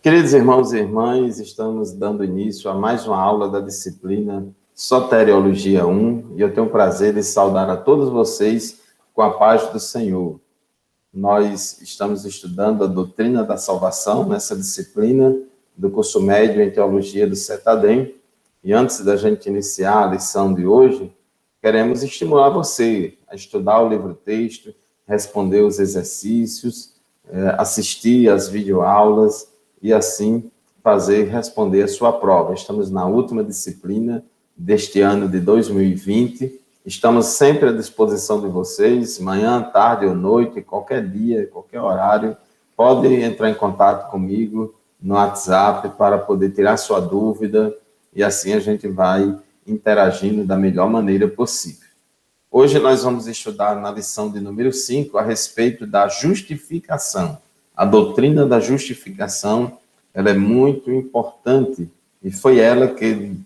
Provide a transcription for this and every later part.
Queridos irmãos e irmãs, estamos dando início a mais uma aula da disciplina Soteriologia 1, e eu tenho o prazer de saudar a todos vocês com a paz do Senhor. Nós estamos estudando a doutrina da salvação nessa disciplina do curso médio em Teologia do CETADEM, e antes da gente iniciar a lição de hoje, queremos estimular você a estudar o livro-texto, responder os exercícios, assistir às videoaulas, e assim responder a sua prova. Estamos na última disciplina deste ano de 2020. Estamos sempre à disposição de vocês, manhã, tarde ou noite, qualquer dia, qualquer horário. Pode entrar em contato comigo no WhatsApp para poder tirar sua dúvida e assim a gente vai interagindo da melhor maneira possível. Hoje nós vamos estudar na lição de número 5 a respeito da justificação. A doutrina da justificação, ela é muito importante e foi ela que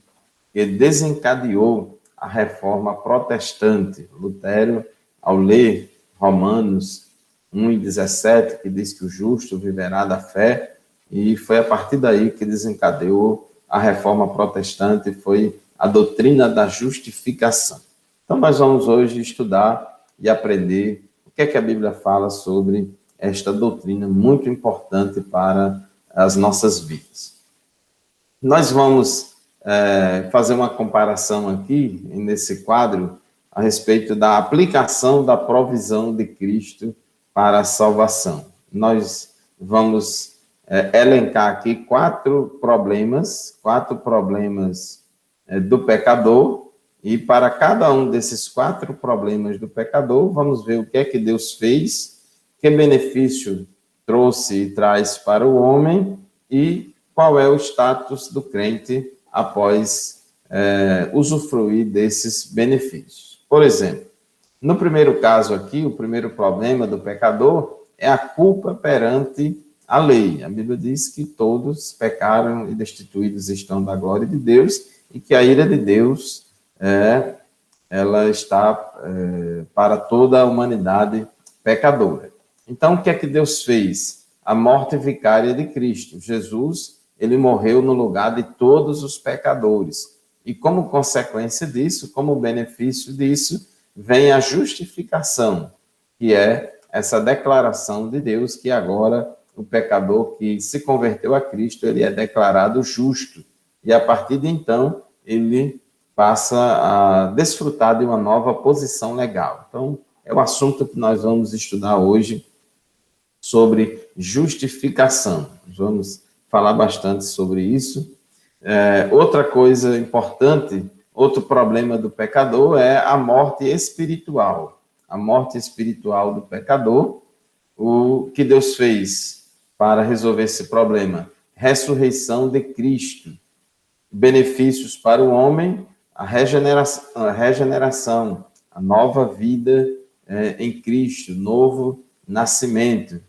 desencadeou a reforma protestante. Lutero, ao ler Romanos 1:17, que diz que o justo viverá da fé, e foi a partir daí que desencadeou a reforma protestante, foi a doutrina da justificação. Então nós vamos hoje estudar e aprender o que é que a Bíblia fala sobre esta doutrina muito importante para as nossas vidas. Nós vamos fazer uma comparação aqui, nesse quadro, a respeito da aplicação da provisão de Cristo para a salvação. Nós vamos elencar aqui quatro problemas do pecador, e para cada um desses quatro problemas do pecador, vamos ver o que é que Deus fez, que benefício trouxe e traz para o homem e qual é o status do crente após usufruir desses benefícios. Por exemplo, no primeiro caso aqui, o primeiro problema do pecador é a culpa perante a lei. A Bíblia diz que todos pecaram e destituídos estão da glória de Deus e que a ira de Deus ela está para toda a humanidade pecadora. Então, o que é que Deus fez? A morte vicária de Cristo. Jesus, ele morreu no lugar de todos os pecadores. E como consequência disso, como benefício disso, vem a justificação, que é essa declaração de Deus que agora o pecador que se converteu a Cristo, ele é declarado justo. E a partir de então, ele passa a desfrutar de uma nova posição legal. Então, é o assunto que nós vamos estudar hoje, sobre justificação. Vamos falar bastante sobre isso. Outra coisa importante, outro problema do pecador é a morte espiritual. A morte espiritual do pecador, o que Deus fez para resolver esse problema? Ressurreição de Cristo. Benefícios para o homem, a regeneração, a nova vida em Cristo, novo nascimento.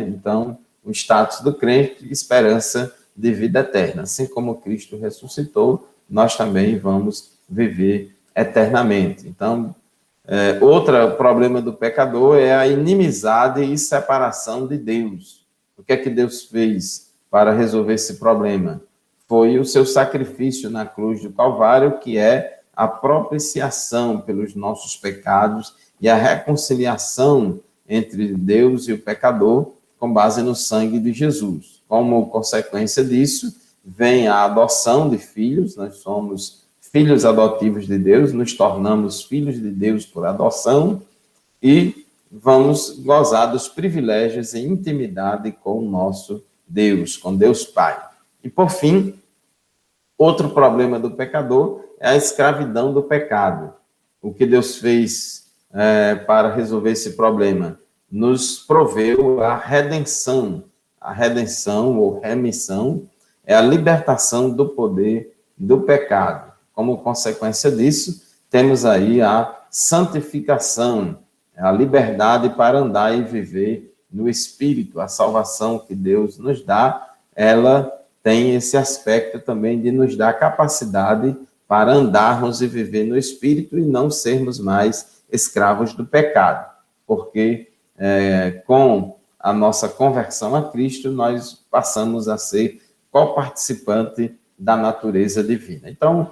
Então, o status do crente, esperança de vida eterna. Assim como Cristo ressuscitou, nós também vamos viver eternamente. Então, outro problema do pecador é a inimizade e separação de Deus. O que é que Deus fez para resolver esse problema? Foi o seu sacrifício na cruz do Calvário, que é a propiciação pelos nossos pecados e a reconciliação entre Deus e o pecador, com base no sangue de Jesus. Como consequência disso, vem a adoção de filhos, nós somos filhos adotivos de Deus, nos tornamos filhos de Deus por adoção e vamos gozar dos privilégios e intimidade com o nosso Deus, com Deus Pai. E, por fim, outro problema do pecador é a escravidão do pecado. O que Deus fez para resolver esse problema? Nos proveu a redenção. A redenção ou remissão é a libertação do poder do pecado. Como consequência disso, temos aí a santificação, a liberdade para andar e viver no Espírito. A salvação que Deus nos dá, ela tem esse aspecto também de nos dar capacidade para andarmos e viver no Espírito e não sermos mais escravos do pecado. Porque com a nossa conversão a Cristo, nós passamos a ser coparticipante da natureza divina. Então,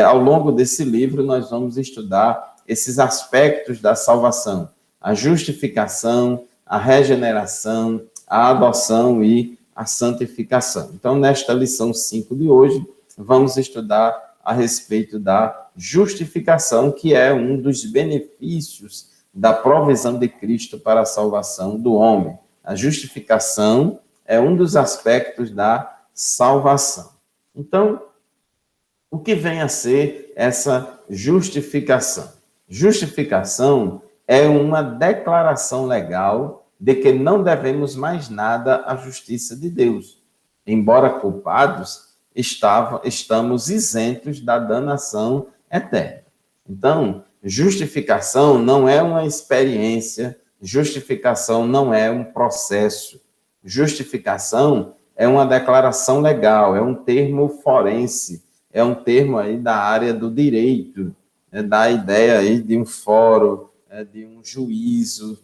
ao longo desse livro, nós vamos estudar esses aspectos da salvação: a justificação, a regeneração, a adoção e a santificação. Então, nesta lição 5 de hoje, vamos estudar a respeito da justificação, que é um dos benefícios da provisão de Cristo para a salvação do homem. A justificação é um dos aspectos da salvação. Então, o que vem a ser essa justificação? Justificação é uma declaração legal de que não devemos mais nada à justiça de Deus. Embora culpados, estamos isentos da danação eterna. Então, justificação não é uma experiência, justificação não é um processo. Justificação é uma declaração legal, é um termo forense, é um termo aí da área do direito, da ideia aí de um fórum, de um juízo,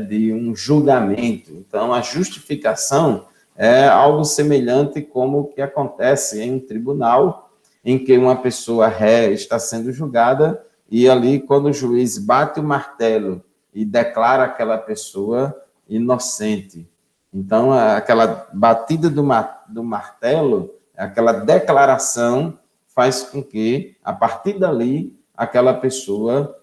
de um julgamento. Então, a justificação é algo semelhante como o que acontece em um tribunal, em que uma pessoa ré está sendo julgada, e ali, quando o juiz bate o martelo e declara aquela pessoa inocente. Então, aquela batida do martelo, aquela declaração, faz com que, a partir dali, aquela pessoa,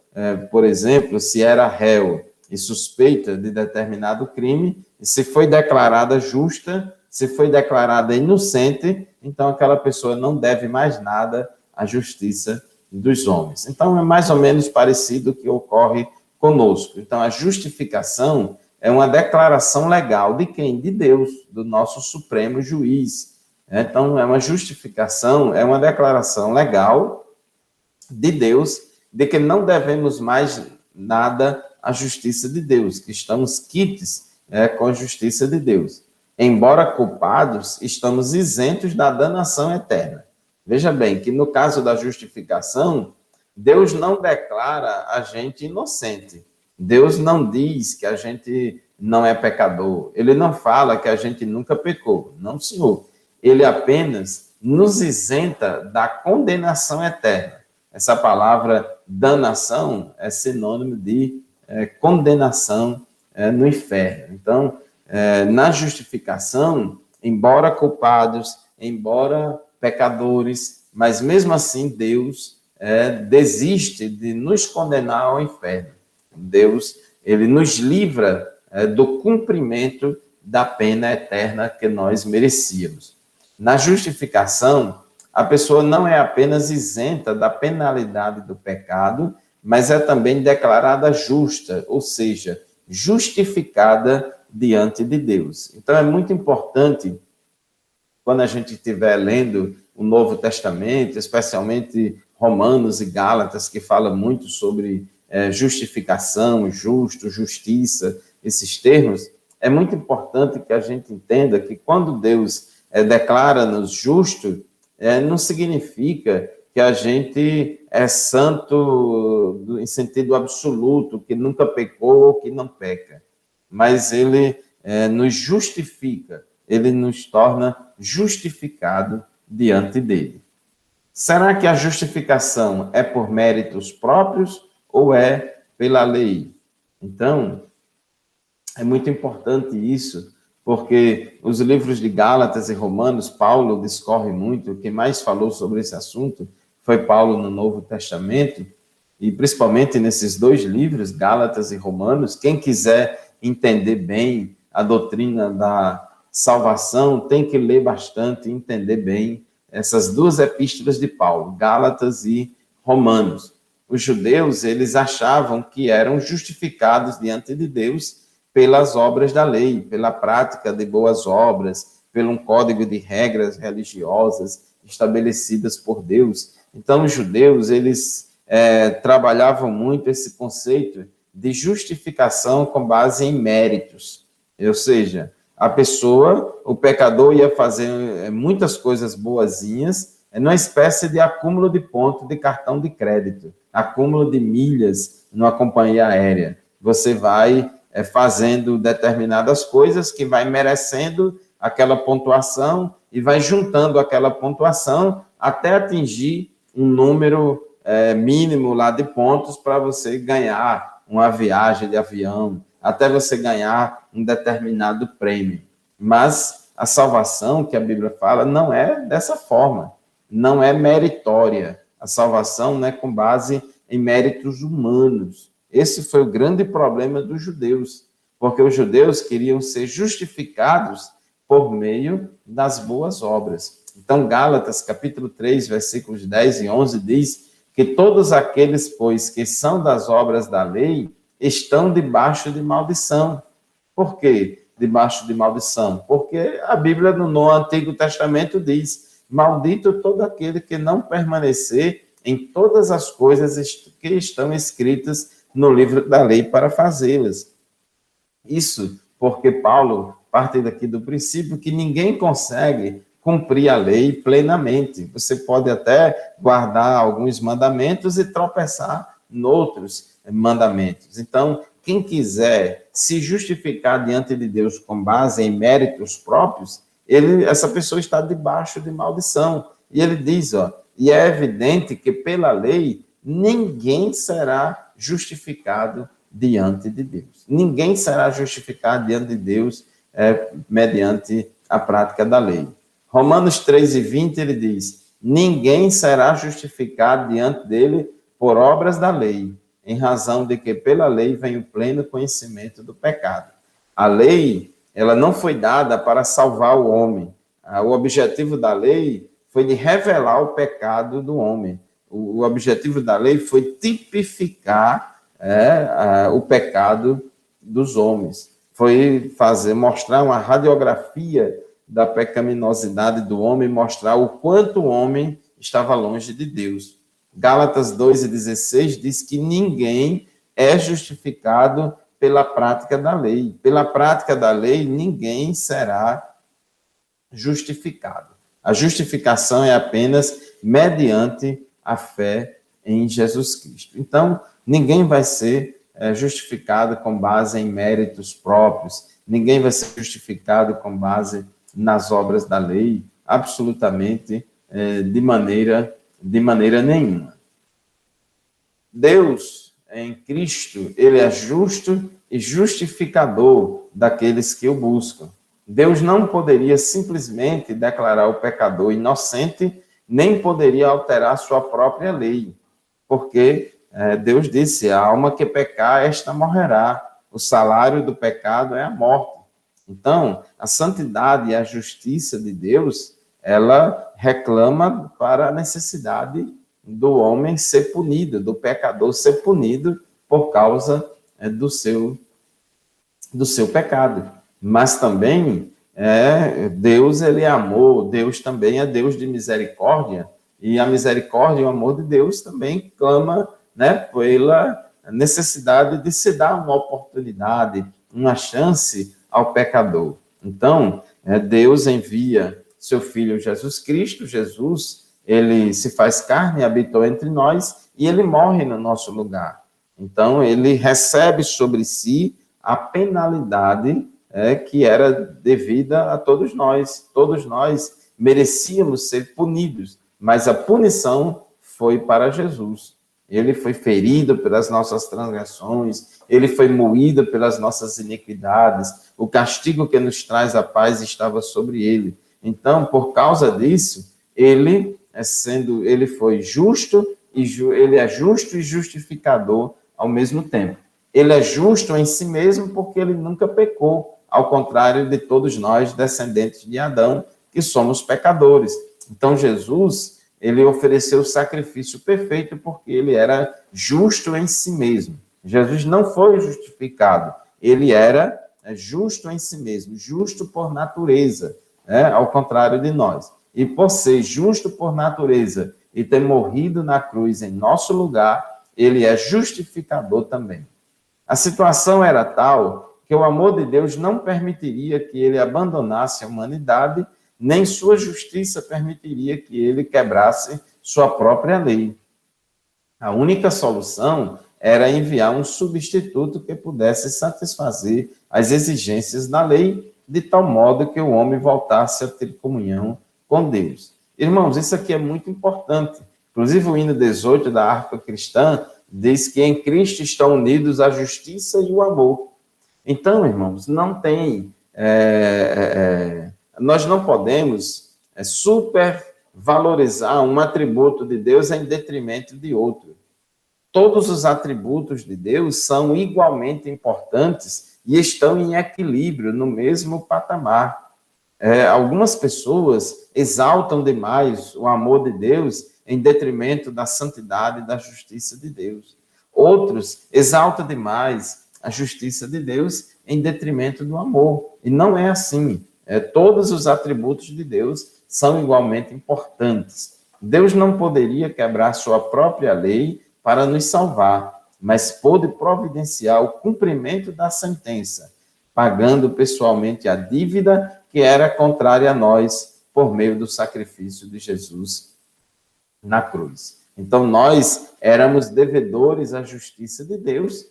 por exemplo, se era réu e suspeita de determinado crime, e se foi declarada justa, se foi declarada inocente, então aquela pessoa não deve mais nada à justiça dos homens. Então, é mais ou menos parecido o que ocorre conosco. Então, a justificação é uma declaração legal de quem? De Deus, do nosso Supremo Juiz. Então, é uma justificação, é uma declaração legal de Deus, de que não devemos mais nada à justiça de Deus, que estamos quites com a justiça de Deus. Embora culpados, estamos isentos da danação eterna. Veja bem que no caso da justificação, Deus não declara a gente inocente. Deus não diz que a gente não é pecador. Ele não fala que a gente nunca pecou. Não, senhor. Ele apenas nos isenta da condenação eterna. Essa palavra danação é sinônimo de condenação no inferno. Então, na justificação, embora culpados, embora pecadores, mas mesmo assim Deus desiste de nos condenar ao inferno. Deus, ele nos livra do cumprimento da pena eterna que nós merecíamos. Na justificação, a pessoa não é apenas isenta da penalidade do pecado, mas é também declarada justa, ou seja, justificada diante de Deus. Então, é muito importante, quando a gente estiver lendo o Novo Testamento, especialmente Romanos e Gálatas, que fala muito sobre justificação, justo, justiça, esses termos, é muito importante que a gente entenda que quando Deus declara-nos justo, não significa que a gente é santo em sentido absoluto, que nunca pecou ou que não peca. Mas ele nos justifica, ele nos torna justificado diante dele. Será que a justificação é por méritos próprios ou é pela lei? Então, é muito importante isso, porque os livros de Gálatas e Romanos, Paulo discorre muito. Quem mais falou sobre esse assunto foi Paulo no Novo Testamento, e principalmente nesses dois livros, Gálatas e Romanos. Quem quiser entender bem a doutrina da salvação tem que ler bastante e entender bem essas duas epístolas de Paulo, Gálatas e Romanos. Os judeus, eles achavam que eram justificados diante de Deus pelas obras da lei, pela prática de boas obras, pelo um código de regras religiosas estabelecidas por Deus. Então, os judeus, eles trabalhavam muito esse conceito de justificação com base em méritos. Ou seja, a pessoa, o pecador, ia fazer muitas coisas boazinhas, numa espécie de acúmulo de pontos de cartão de crédito, acúmulo de milhas numa companhia aérea. Você vai fazendo determinadas coisas que vai merecendo aquela pontuação e vai juntando aquela pontuação até atingir um número mínimo lá de pontos para você ganhar uma viagem de avião, até você ganhar um determinado prêmio. Mas a salvação que a Bíblia fala não é dessa forma, não é meritória. A salvação não é com base em méritos humanos. Esse foi o grande problema dos judeus, porque os judeus queriam ser justificados por meio das boas obras. Então, Gálatas, capítulo 3, versículos 10 e 11, diz que todos aqueles, pois, que são das obras da lei, estão debaixo de maldição. Por quê? Debaixo de maldição? Porque a Bíblia no Antigo Testamento diz: maldito todo aquele que não permanecer em todas as coisas que estão escritas no livro da lei para fazê-las. Isso porque Paulo parte daqui do princípio que ninguém consegue cumprir a lei plenamente. Você pode até guardar alguns mandamentos e tropeçar noutros mandamentos. Então, quem quiser se justificar diante de Deus com base em méritos próprios, essa pessoa está debaixo de maldição. E ele diz, e é evidente que pela lei ninguém será justificado diante de Deus. Ninguém será justificado diante de Deus mediante a prática da lei. Romanos 3:20, ele diz: ninguém será justificado diante dele por obras da lei, em razão de que pela lei vem o pleno conhecimento do pecado. A lei, ela não foi dada para salvar o homem. O objetivo da lei foi de revelar o pecado do homem. O objetivo da lei foi tipificar o pecado dos homens. Foi mostrar uma radiografia da pecaminosidade do homem, mostrar o quanto o homem estava longe de Deus. Gálatas 2:16 diz que ninguém é justificado pela prática da lei. Pela prática da lei, ninguém será justificado. A justificação é apenas mediante a fé em Jesus Cristo. Então, ninguém vai ser justificado com base em méritos próprios, ninguém vai ser justificado com base nas obras da lei, absolutamente de maneira nenhuma. Deus, em Cristo, ele é justo e justificador daqueles que o buscam. Deus não poderia simplesmente declarar o pecador inocente, nem poderia alterar sua própria lei, porque Deus disse: a alma que pecar, esta morrerá. O salário do pecado é a morte. Então, a santidade e a justiça de Deus, ela reclama para a necessidade do homem ser punido, do pecador ser punido por causa do seu pecado. Mas também Deus, ele é amor, Deus também é Deus de misericórdia, e a misericórdia e o amor de Deus também clama pela necessidade de se dar uma oportunidade, uma chance ao pecador. Então, Deus envia seu Filho Jesus Cristo. Jesus, ele se faz carne, habitou entre nós, e ele morre no nosso lugar. Então, ele recebe sobre si a penalidade que era devida a todos nós. Todos nós merecíamos ser punidos, mas a punição foi para Jesus. Ele foi ferido pelas nossas transgressões, ele foi moído pelas nossas iniquidades, o castigo que nos traz a paz estava sobre ele. Então, por causa disso, ele foi justo, ele é justo e justificador ao mesmo tempo. Ele é justo em si mesmo porque ele nunca pecou, ao contrário de todos nós, descendentes de Adão, que somos pecadores. Então, Jesus, ele ofereceu o sacrifício perfeito porque ele era justo em si mesmo. Jesus não foi justificado, ele era justo em si mesmo, justo por natureza, ao contrário de nós. E por ser justo por natureza e ter morrido na cruz em nosso lugar, ele é justificador também. A situação era tal que o amor de Deus não permitiria que ele abandonasse a humanidade, nem sua justiça permitiria que ele quebrasse sua própria lei. A única solução era enviar um substituto que pudesse satisfazer as exigências da lei, de tal modo que o homem voltasse a ter comunhão com Deus. Irmãos, isso aqui é muito importante. Inclusive, o hino 18 da harpa cristã diz que em Cristo estão unidos a justiça e o amor. Então, irmãos, não tem... nós não podemos supervalorizar um atributo de Deus em detrimento de outro. Todos os atributos de Deus são igualmente importantes e estão em equilíbrio, no mesmo patamar. Algumas pessoas exaltam demais o amor de Deus em detrimento da santidade e da justiça de Deus. Outros exaltam demais a justiça de Deus em detrimento do amor. E não é assim. Todos os atributos de Deus são igualmente importantes. Deus não poderia quebrar sua própria lei para nos salvar, mas pôde providenciar o cumprimento da sentença, pagando pessoalmente a dívida que era contrária a nós, por meio do sacrifício de Jesus na cruz. Então, nós éramos devedores à justiça de Deus,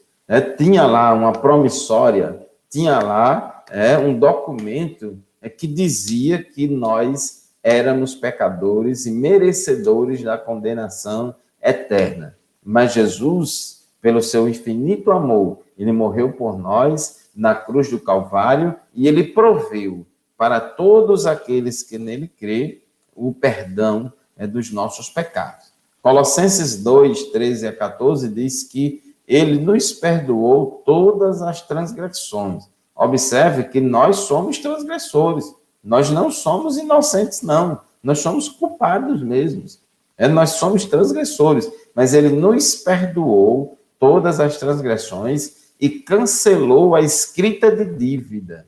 tinha lá uma promissória, tinha lá um documento que dizia que nós éramos pecadores e merecedores da condenação eterna. Mas Jesus, pelo seu infinito amor, ele morreu por nós na cruz do Calvário e ele proveu para todos aqueles que nele crê o perdão dos nossos pecados. Colossenses 2, 13 a 14 diz que ele nos perdoou todas as transgressões. Observe que nós somos transgressores. Nós não somos inocentes, não. Nós somos culpados mesmos. Nós somos transgressores. Mas ele nos perdoou todas as transgressões e cancelou a escrita de dívida.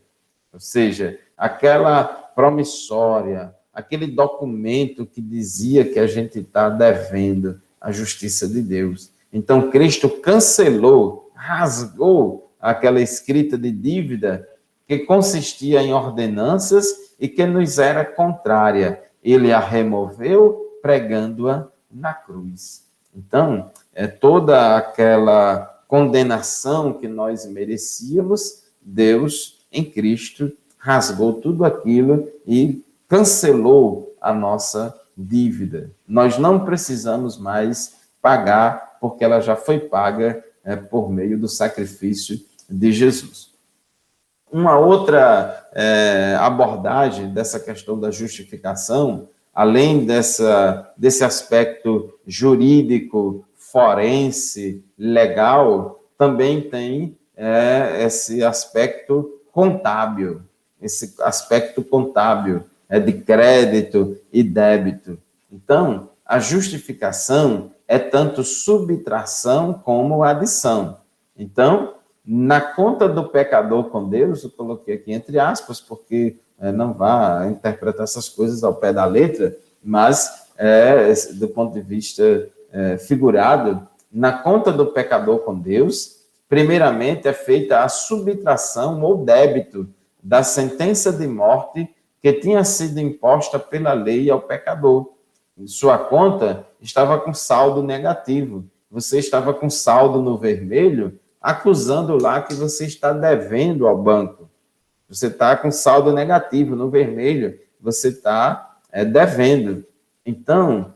Ou seja, aquela promissória, aquele documento que dizia que a gente está devendo a justiça de Deus. Então, Cristo cancelou, rasgou aquela escrita de dívida que consistia em ordenanças e que nos era contrária. Ele a removeu, pregando-a na cruz. Então, toda aquela condenação que nós merecíamos, Deus, em Cristo, rasgou tudo aquilo e cancelou a nossa dívida. Nós não precisamos mais pagar, porque ela já foi paga por meio do sacrifício de Jesus. Uma outra abordagem dessa questão da justificação, além desse aspecto jurídico, forense, legal, também tem esse aspecto contábil, de crédito e débito. Então, a justificação é tanto subtração como adição. Então, na conta do pecador com Deus, eu coloquei aqui entre aspas, porque não vá interpretar essas coisas ao pé da letra, mas, do ponto de vista figurado, na conta do pecador com Deus, primeiramente é feita a subtração ou débito da sentença de morte que tinha sido imposta pela lei ao pecador. Sua conta estava com saldo negativo. Você estava com saldo no vermelho, acusando lá que você está devendo ao banco. Você está com saldo negativo no vermelho, você está devendo. Então,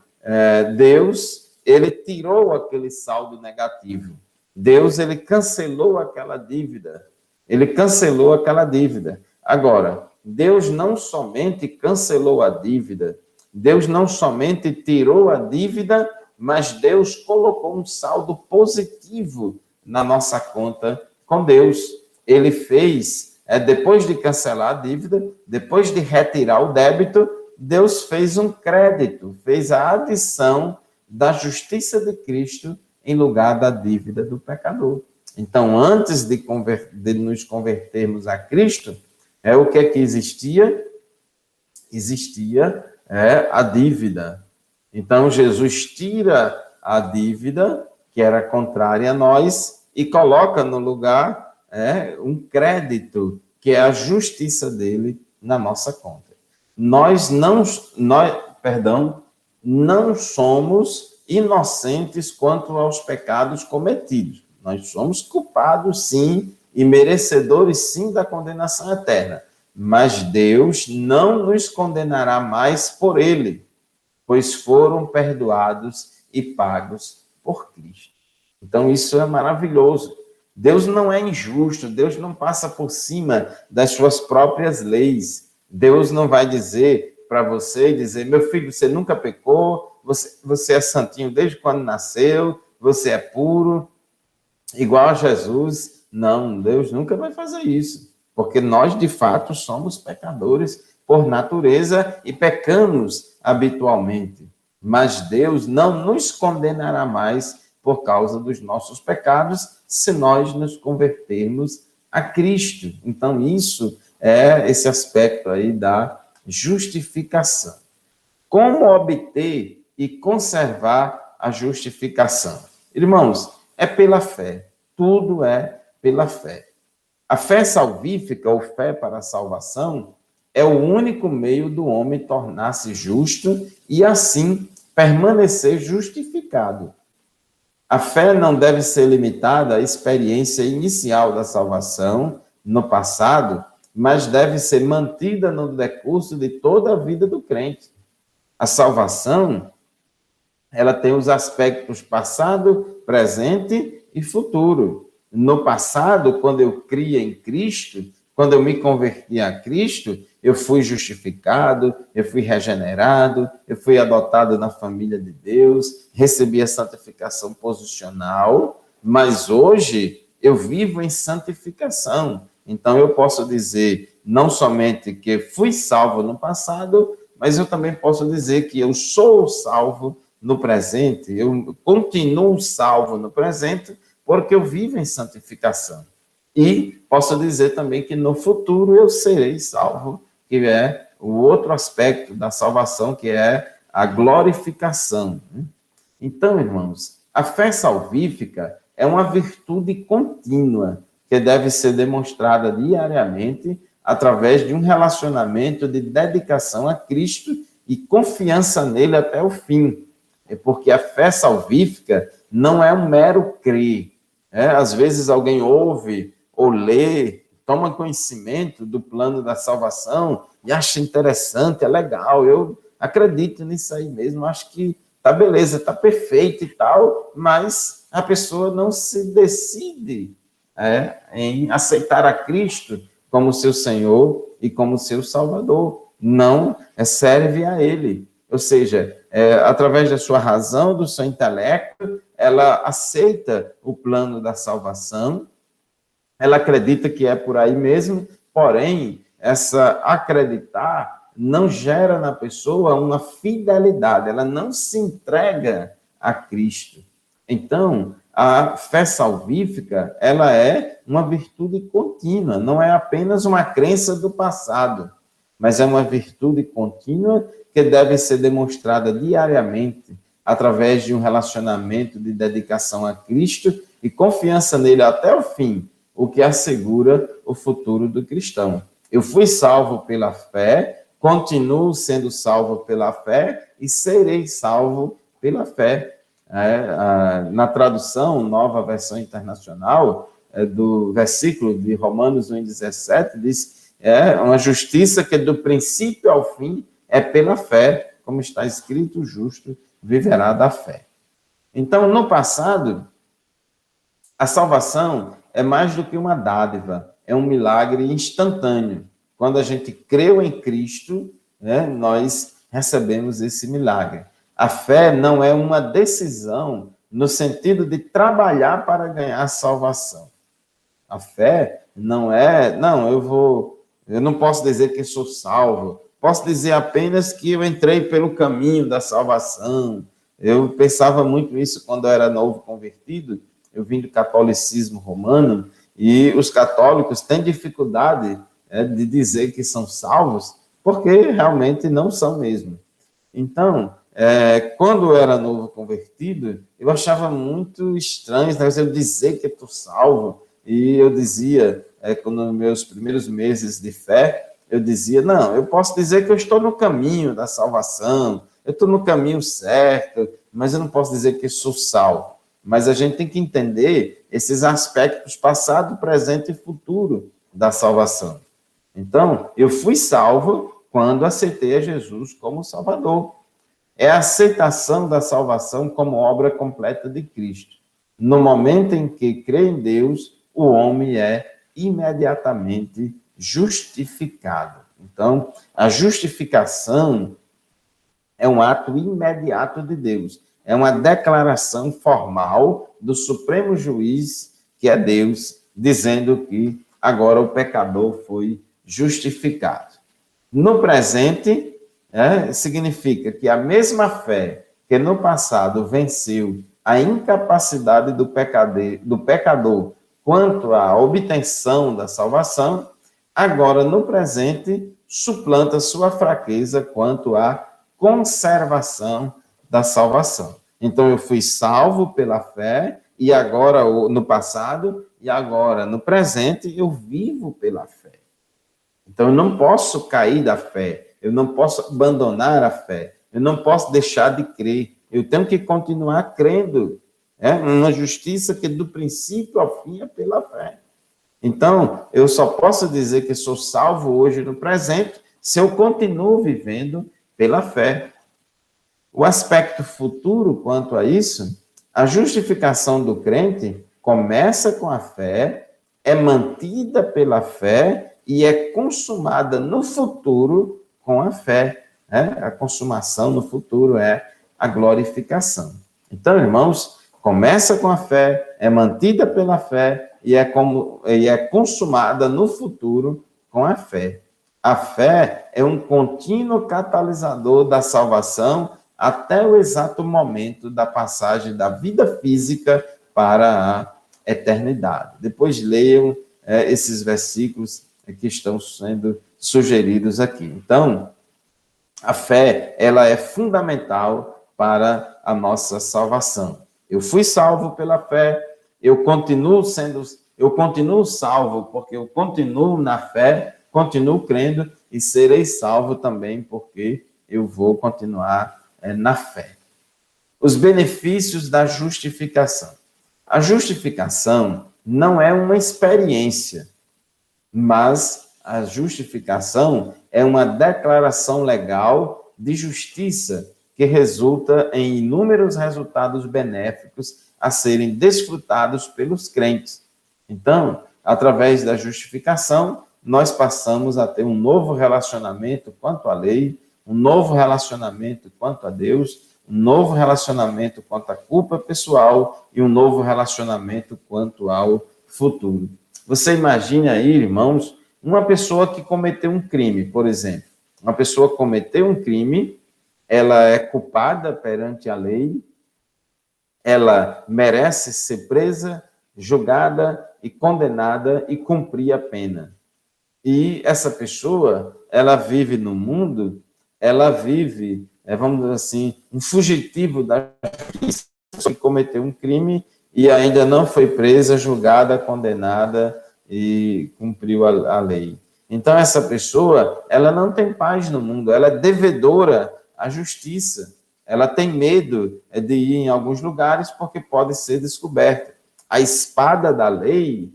Deus, ele tirou aquele saldo negativo. Deus, ele cancelou aquela dívida. Ele cancelou aquela dívida. Agora, Deus não somente cancelou a dívida, Deus não somente tirou a dívida, mas Deus colocou um saldo positivo na nossa conta com Deus. Ele fez, depois de cancelar a dívida, depois de retirar o débito, Deus fez um crédito, fez a adição da justiça de Cristo em lugar da dívida do pecador. Então, antes de nos convertermos a Cristo, o que é que existia? Existia a dívida. Então, Jesus tira a dívida, que era contrária a nós, e coloca no lugar um crédito, que é a justiça dele na nossa conta. Nós não somos inocentes quanto aos pecados cometidos. Nós somos culpados, sim, e merecedores, sim, da condenação eterna. Mas Deus não nos condenará mais por ele, pois foram perdoados e pagos por Cristo. Então, isso é maravilhoso. Deus não é injusto, Deus não passa por cima das suas próprias leis. Deus não vai dizer para você, meu filho, você nunca pecou, você é santinho desde quando nasceu, você é puro, igual a Jesus. Não, Deus nunca vai fazer isso, porque nós, de fato, somos pecadores por natureza e pecamos habitualmente. Mas Deus não nos condenará mais por causa dos nossos pecados, se nós nos convertermos a Cristo. Então, isso é esse aspecto aí da justificação. Como obter e conservar a justificação? Irmãos, é pela fé. Tudo é pela fé. A fé salvífica, ou fé para a salvação, é o único meio do homem tornar-se justo e, assim, permanecer justificado. A fé não deve ser limitada à experiência inicial da salvação no passado, mas deve ser mantida no decurso de toda a vida do crente. A salvação, ela tem os aspectos passado, presente e futuro. No passado, quando eu criei em Cristo, quando eu me converti a Cristo, eu fui justificado, eu fui regenerado, eu fui adotado na família de Deus, recebi a santificação posicional, mas hoje eu vivo em santificação. Então eu posso dizer não somente que fui salvo no passado, mas eu também posso dizer que eu sou salvo no presente, eu continuo salvo no presente, porque eu vivo em santificação. E posso dizer também que no futuro eu serei salvo, que é o outro aspecto da salvação, que é a glorificação. Então, irmãos, a fé salvífica é uma virtude contínua que deve ser demonstrada diariamente através de um relacionamento de dedicação a Cristo e confiança nele até o fim. É porque a fé salvífica não é um mero crer. Às vezes alguém ouve ou lê, toma conhecimento do plano da salvação e acha interessante, é legal, eu acredito nisso aí mesmo, acho que tá beleza, tá perfeito e tal, mas a pessoa não se decide em aceitar a Cristo como seu Senhor e como seu Salvador. Não serve a Ele. Ou seja, através da sua razão, do seu intelecto, ela aceita o plano da salvação, ela acredita que é por aí mesmo, porém, essa acreditar não gera na pessoa uma fidelidade, ela não se entrega a Cristo. Então, a fé salvífica, ela é uma virtude contínua, não é apenas uma crença do passado, mas é uma virtude contínua que deve ser demonstrada diariamente através de um relacionamento de dedicação a Cristo e confiança nele até o fim, o que assegura o futuro do cristão. Eu fui salvo pela fé, continuo sendo salvo pela fé e serei salvo pela fé. Na tradução, nova versão internacional, do versículo de Romanos 1,17, diz, uma justiça que do princípio ao fim é pela fé, como está escrito, o justo viverá da fé. Então, no passado, a salvação é mais do que uma dádiva, é um milagre instantâneo. Quando a gente creu em Cristo, nós recebemos esse milagre. A fé não é uma decisão no sentido de trabalhar para ganhar salvação. A fé não é, eu não posso dizer que sou salvo, posso dizer apenas que eu entrei pelo caminho da salvação. Eu pensava muito isso quando eu era novo convertido, eu vim do catolicismo romano, e os católicos têm dificuldade de dizer que são salvos, porque realmente não são mesmo. Então, quando eu era novo convertido, eu achava muito estranho eu dizer que estou salvo, e eu dizia, nos meus primeiros meses de fé, eu dizia, não, eu posso dizer que eu estou no caminho da salvação, eu estou no caminho certo, mas eu não posso dizer que sou salvo. Mas a gente tem que entender esses aspectos passado, presente e futuro da salvação. Então, eu fui salvo quando aceitei a Jesus como Salvador. É a aceitação da salvação como obra completa de Cristo. No momento em que crê em Deus, o homem é imediatamente justificado. Então, a justificação é um ato imediato de Deus. É uma declaração formal do Supremo Juiz, que é Deus, dizendo que agora o pecador foi justificado. No presente, significa que a mesma fé que no passado venceu a incapacidade do pecador quanto à obtenção da salvação, agora no presente suplanta sua fraqueza quanto à conservação da salvação. Então eu fui salvo pela fé e agora no passado e agora no presente eu vivo pela fé. Então eu não posso cair da fé, eu não posso abandonar a fé, eu não posso deixar de crer, eu tenho que continuar crendo, uma justiça que do princípio ao fim é pela fé. Então, eu só posso dizer que sou salvo hoje no presente se eu continuo vivendo pela fé. O aspecto futuro quanto a isso, a justificação do crente começa com a fé, é mantida pela fé e é consumada no futuro com a fé. A consumação no futuro é a glorificação. Então, irmãos, começa com a fé, é mantida pela fé e é consumada no futuro com a fé. A fé é um contínuo catalisador da salvação até o exato momento da passagem da vida física para a eternidade. Depois leiam esses versículos que estão sendo sugeridos aqui. Então, a fé, ela é fundamental para a nossa salvação. Eu fui salvo pela fé, eu continuo salvo porque eu continuo na fé, continuo crendo e serei salvo também porque eu vou continuar na fé. Os benefícios da justificação. A justificação não é uma experiência, mas a justificação é uma declaração legal de justiça que resulta em inúmeros resultados benéficos a serem desfrutados pelos crentes. Então, através da justificação, nós passamos a ter um novo relacionamento quanto à lei, um novo relacionamento quanto a Deus, um novo relacionamento quanto à culpa pessoal e um novo relacionamento quanto ao futuro. Você imagina aí, irmãos, uma pessoa que cometeu um crime, por exemplo. Uma pessoa cometeu um crime, ela é culpada perante a lei, ela merece ser presa, julgada e condenada e cumprir a pena. E essa pessoa, ela vive no mundo, ela vive, vamos dizer assim, um fugitivo da justiça, que cometeu um crime e ainda não foi presa, julgada, condenada e cumpriu a lei. Então, essa pessoa, ela não tem paz no mundo, ela é devedora à justiça. Ela tem medo de ir em alguns lugares porque pode ser descoberta. A espada da lei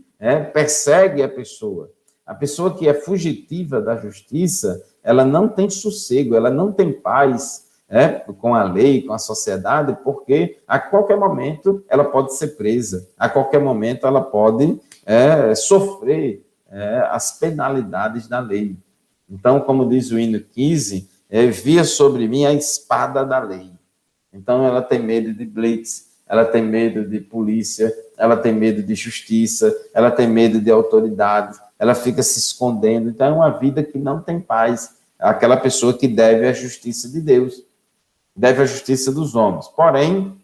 persegue a pessoa. A pessoa que é fugitiva da justiça, ela não tem sossego, ela não tem paz com a lei, com a sociedade, porque a qualquer momento ela pode ser presa, a qualquer momento ela pode sofrer as penalidades da lei. Então, como diz o hino 15, via sobre mim a espada da lei. Então, ela tem medo de blitz, ela tem medo de polícia, ela tem medo de justiça, ela tem medo de autoridade, ela fica se escondendo. Então, é uma vida que não tem paz. É aquela pessoa que deve a justiça de Deus, deve a justiça dos homens. Porém,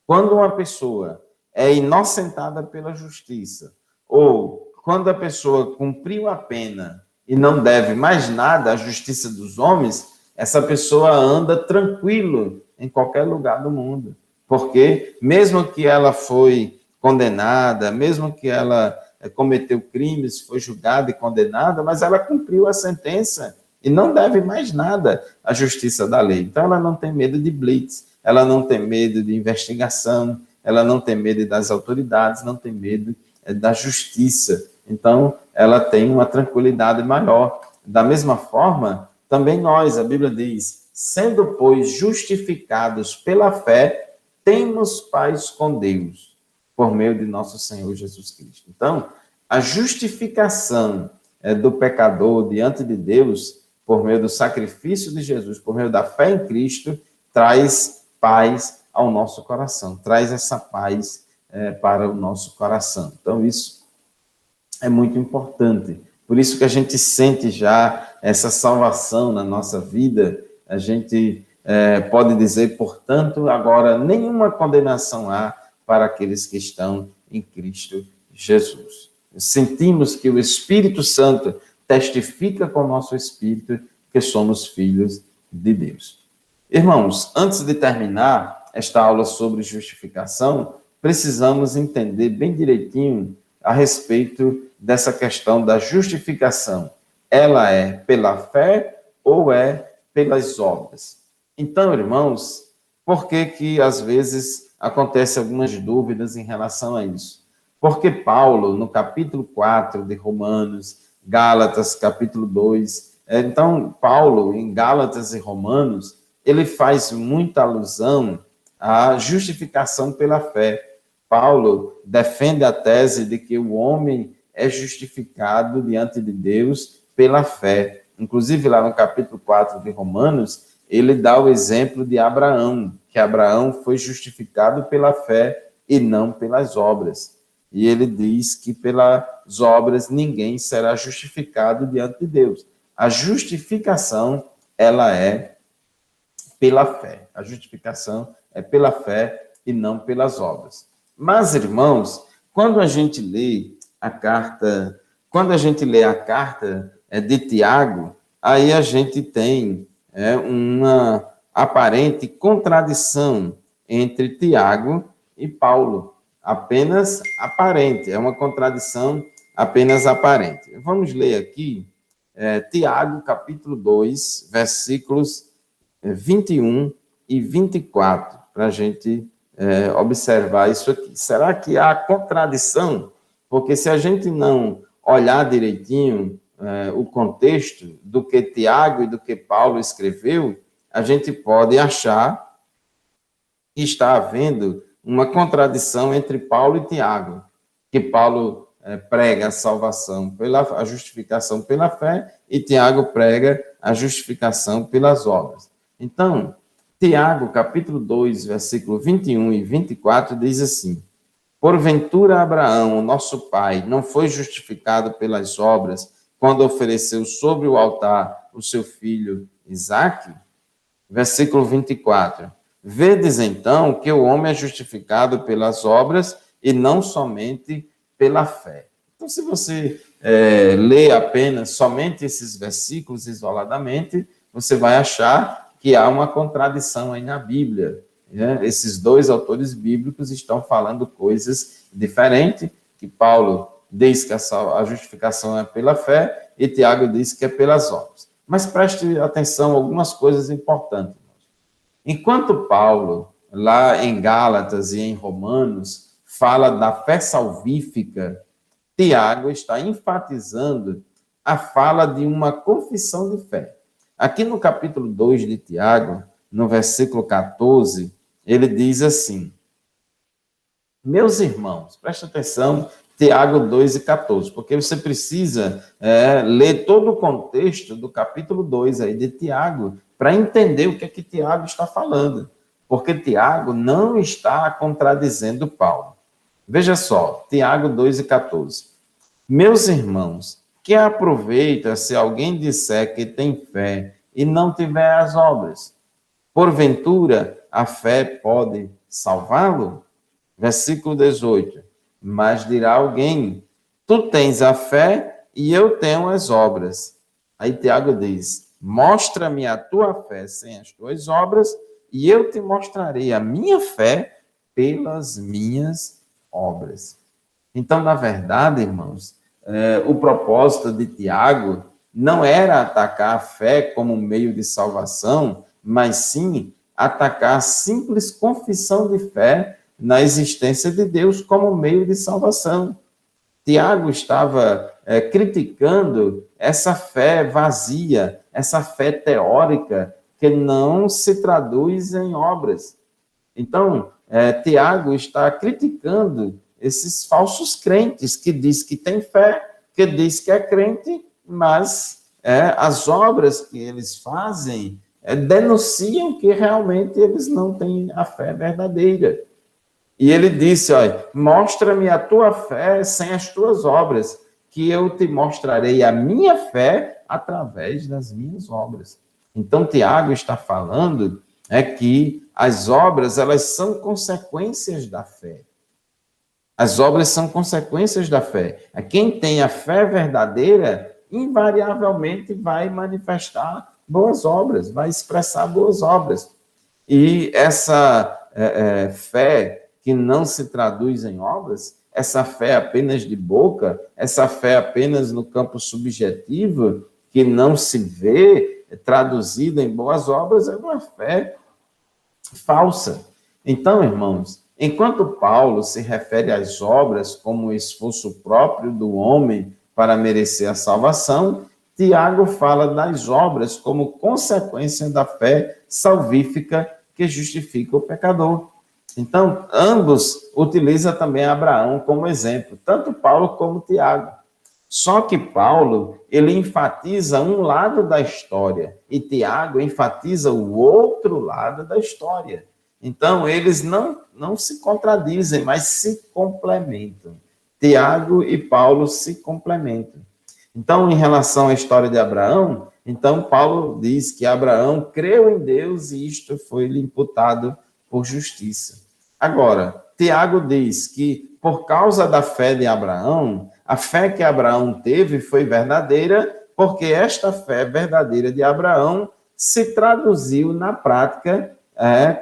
quando uma pessoa é inocentada pela justiça, ou quando a pessoa cumpriu a pena e não deve mais nada à justiça dos homens, essa pessoa anda tranquilo em qualquer lugar do mundo. Porque mesmo que ela foi condenada, mesmo que ela cometeu crimes, foi julgada e condenada, mas ela cumpriu a sentença e não deve mais nada à justiça da lei. Então, ela não tem medo de blitz, ela não tem medo de investigação, ela não tem medo das autoridades, não tem medo da justiça. Então, ela tem uma tranquilidade maior. Da mesma forma, também nós, a Bíblia diz, sendo, pois, justificados pela fé, temos paz com Deus, por meio de nosso Senhor Jesus Cristo. Então, a justificação do pecador diante de Deus, por meio do sacrifício de Jesus, por meio da fé em Cristo, traz paz ao nosso coração, traz essa paz para o nosso coração. Então, isso é muito importante. Por isso que a gente sente já essa salvação na nossa vida. A gente pode dizer, portanto, agora nenhuma condenação há para aqueles que estão em Cristo Jesus. Sentimos que o Espírito Santo testifica com o nosso espírito que somos filhos de Deus. Irmãos, antes de terminar esta aula sobre justificação, precisamos entender bem direitinho a respeito dessa questão da justificação. Ela é pela fé ou é pelas obras? Então, irmãos, por que às vezes acontecem algumas dúvidas em relação a isso? Porque Paulo, no capítulo 4 de Romanos, Gálatas, capítulo 2, então, Paulo, em Gálatas e Romanos, ele faz muita alusão à justificação pela fé. Paulo defende a tese de que o homem é justificado diante de Deus pela fé. Inclusive, lá no capítulo 4 de Romanos, ele dá o exemplo de Abraão, que Abraão foi justificado pela fé e não pelas obras. E ele diz que pelas obras ninguém será justificado diante de Deus. A justificação, ela é pela fé. A justificação é pela fé e não pelas obras. Mas, irmãos, quando a gente lê a carta de Tiago, aí a gente tem uma aparente contradição entre Tiago e Paulo. Apenas aparente, é uma contradição apenas aparente. Vamos ler aqui Tiago, capítulo 2, versículos 21 e 24, para a gente observar isso aqui. Será que há contradição? Porque se a gente não olhar direitinho o contexto do que Tiago e do que Paulo escreveu, a gente pode achar que está havendo uma contradição entre Paulo e Tiago, que Paulo prega a salvação, a justificação pela fé, e Tiago prega a justificação pelas obras. Então, Tiago, capítulo 2, versículo 21 e 24, diz assim: porventura Abraão, o nosso pai, não foi justificado pelas obras quando ofereceu sobre o altar o seu filho Isaque? Versículo 24. Vedes então que o homem é justificado pelas obras e não somente pela fé. Então, se você lê apenas somente esses versículos isoladamente, você vai achar que há uma contradição aí na Bíblia. Esses dois autores bíblicos estão falando coisas diferentes, que Paulo diz que a justificação é pela fé e Tiago diz que é pelas obras. Mas preste atenção a algumas coisas importantes. Enquanto Paulo, lá em Gálatas e em Romanos, fala da fé salvífica, Tiago está enfatizando a fala de uma confissão de fé. Aqui no capítulo 2 de Tiago, no versículo 14, ele diz assim: meus irmãos, presta atenção, Tiago 2 e 14, porque você precisa ler todo o contexto do capítulo 2 aí de Tiago para entender o que é que Tiago está falando, porque Tiago não está contradizendo Paulo. Veja só, Tiago 2 e 14. Meus irmãos, que aproveita se alguém disser que tem fé e não tiver as obras? Porventura, a fé pode salvá-lo? Versículo 18. Mas dirá alguém: tu tens a fé e eu tenho as obras. Aí Tiago diz: mostra-me a tua fé sem as tuas obras, e eu te mostrarei a minha fé pelas minhas obras. Então, na verdade, irmãos, o propósito de Tiago não era atacar a fé como meio de salvação, mas sim atacar a simples confissão de fé na existência de Deus como meio de salvação. Tiago estava criticando essa fé vazia, essa fé teórica que não se traduz em obras. Então, Tiago está criticando esses falsos crentes que diz que tem fé, que diz que é crente, mas as obras que eles fazem denunciam que realmente eles não têm a fé verdadeira. E ele disse, olha, mostra-me a tua fé sem as tuas obras, que eu te mostrarei a minha fé através das minhas obras. Então, Tiago está falando que as obras, elas são consequências da fé. As obras são consequências da fé. Quem tem a fé verdadeira, invariavelmente vai manifestar boas obras, vai expressar boas obras. E essa fé que não se traduz em obras, essa fé apenas de boca, essa fé apenas no campo subjetivo, que não se vê traduzida em boas obras, é uma fé falsa. Então, irmãos, enquanto Paulo se refere às obras como o esforço próprio do homem para merecer a salvação, Tiago fala das obras como consequência da fé salvífica que justifica o pecador. Então, ambos utilizam também Abraão como exemplo, tanto Paulo como Tiago. Só que Paulo, ele enfatiza um lado da história e Tiago enfatiza o outro lado da história. Então, eles não se contradizem, mas se complementam. Tiago e Paulo se complementam. Então, em relação à história de Abraão, então Paulo diz que Abraão creu em Deus e isto foi-lhe imputado por justiça. Agora, Tiago diz que por causa da fé de Abraão, a fé que Abraão teve foi verdadeira, porque esta fé verdadeira de Abraão se traduziu na prática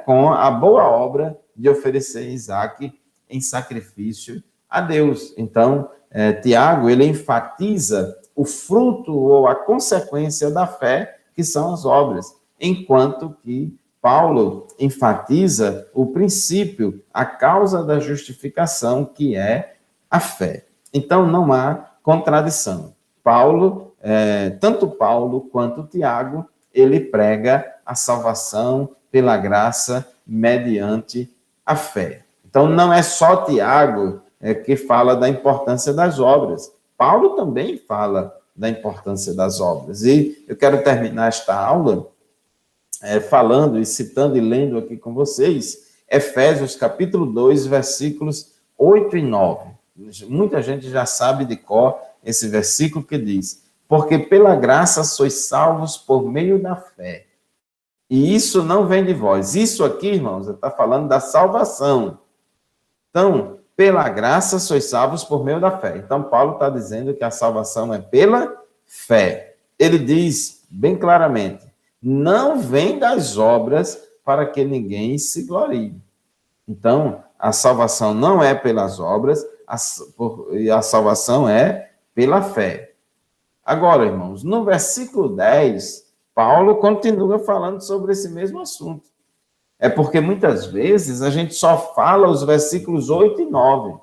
com a boa obra de oferecer Isaque em sacrifício a Deus. Então, Tiago, ele enfatiza o fruto ou a consequência da fé, que são as obras, enquanto que Paulo enfatiza o princípio, a causa da justificação, que é a fé. Então, não há contradição. Tanto Paulo quanto Tiago, ele prega a salvação pela graça mediante a fé. Então, não é só Tiago que fala da importância das obras. Paulo também fala da importância das obras. E eu quero terminar esta aula falando e citando e lendo aqui com vocês Efésios capítulo 2, versículos 8 e 9. Muita gente já sabe de cor esse versículo que diz: porque pela graça sois salvos por meio da fé. E isso não vem de vós. Isso aqui, irmãos, está falando da salvação. Então, pela graça sois salvos por meio da fé. Então, Paulo está dizendo que a salvação é pela fé. Ele diz bem claramente: não vem das obras para que ninguém se glorie. Então, a salvação não é pelas obras, a salvação é pela fé. Agora, irmãos, no versículo 10, Paulo continua falando sobre esse mesmo assunto. É porque muitas vezes a gente só fala os versículos 8 e 9.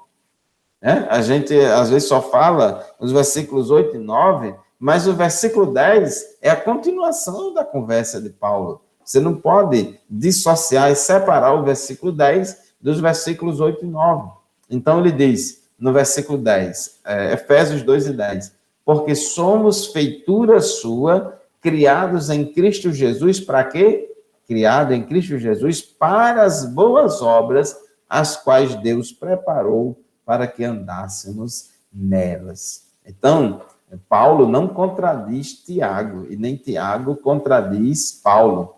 Né? A gente, às vezes, só fala os versículos 8 e 9, mas o versículo 10 é a continuação da conversa de Paulo. Você não pode dissociar e separar o versículo 10 dos versículos 8 e 9. Então, ele diz, no versículo 10, Efésios 2 e 10, porque somos feitura sua, criados em Cristo Jesus, para quê? Criado em Cristo Jesus para as boas obras, as quais Deus preparou para que andássemos nelas. Então, Paulo não contradiz Tiago, e nem Tiago contradiz Paulo.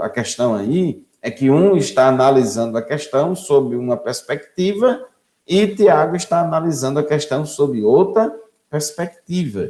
A questão aí é que um está analisando a questão sob uma perspectiva e Tiago está analisando a questão sob outra perspectiva.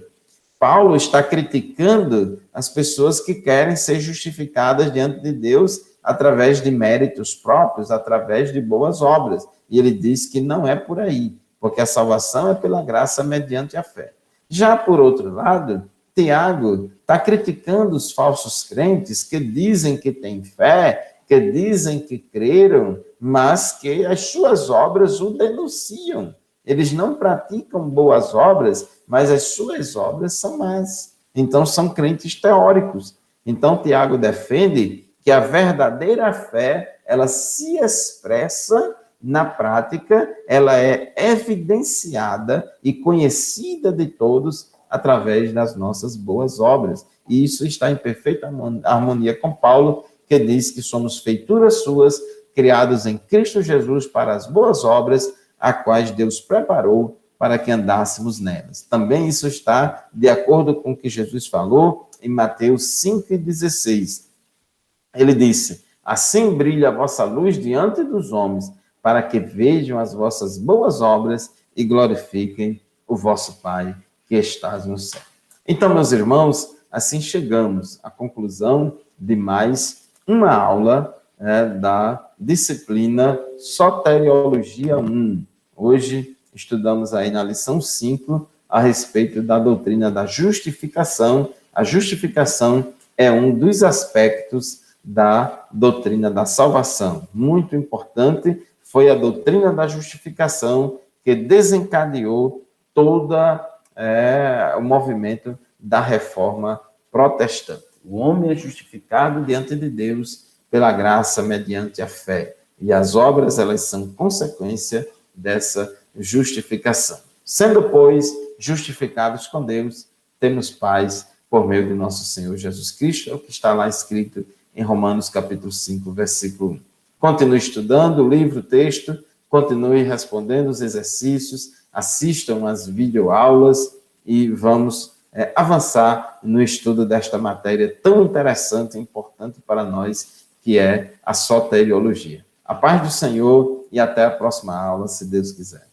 Paulo está criticando as pessoas que querem ser justificadas diante de Deus através de méritos próprios, através de boas obras. E ele diz que não é por aí, porque a salvação é pela graça mediante a fé. Já por outro lado, Tiago está criticando os falsos crentes que dizem que têm fé, que dizem que creram, mas que as suas obras o denunciam. Eles não praticam boas obras, mas as suas obras são más. Então, são crentes teóricos. Então, Tiago defende que a verdadeira fé, ela se expressa na prática, ela é evidenciada e conhecida de todos através das nossas boas obras. E isso está em perfeita harmonia com Paulo, que diz que somos feituras suas, criados em Cristo Jesus para as boas obras, a quais Deus preparou para que andássemos nelas. Também isso está de acordo com o que Jesus falou em Mateus 5,16. Ele disse: assim brilha a vossa luz diante dos homens, para que vejam as vossas boas obras e glorifiquem o vosso Pai que estás no céu. Então, meus irmãos, assim chegamos à conclusão de mais uma aula da disciplina Soteriologia 1. Hoje estudamos aí na lição 5 a respeito da doutrina da justificação. A justificação é um dos aspectos da doutrina da salvação. Muito importante, foi a doutrina da justificação que desencadeou todo o movimento da reforma protestante. O homem é justificado diante de Deus pela graça mediante a fé. E as obras, elas são consequência dessa justificação. Sendo, pois, justificados com Deus, temos paz por meio de nosso Senhor Jesus Cristo, é o que está lá escrito em Romanos capítulo 5, versículo 1. Continue estudando o livro, o texto, continue respondendo os exercícios, assistam às videoaulas e vamos avançar no estudo desta matéria tão interessante e importante para nós, que é a soteriologia. A paz do Senhor e até a próxima aula, se Deus quiser.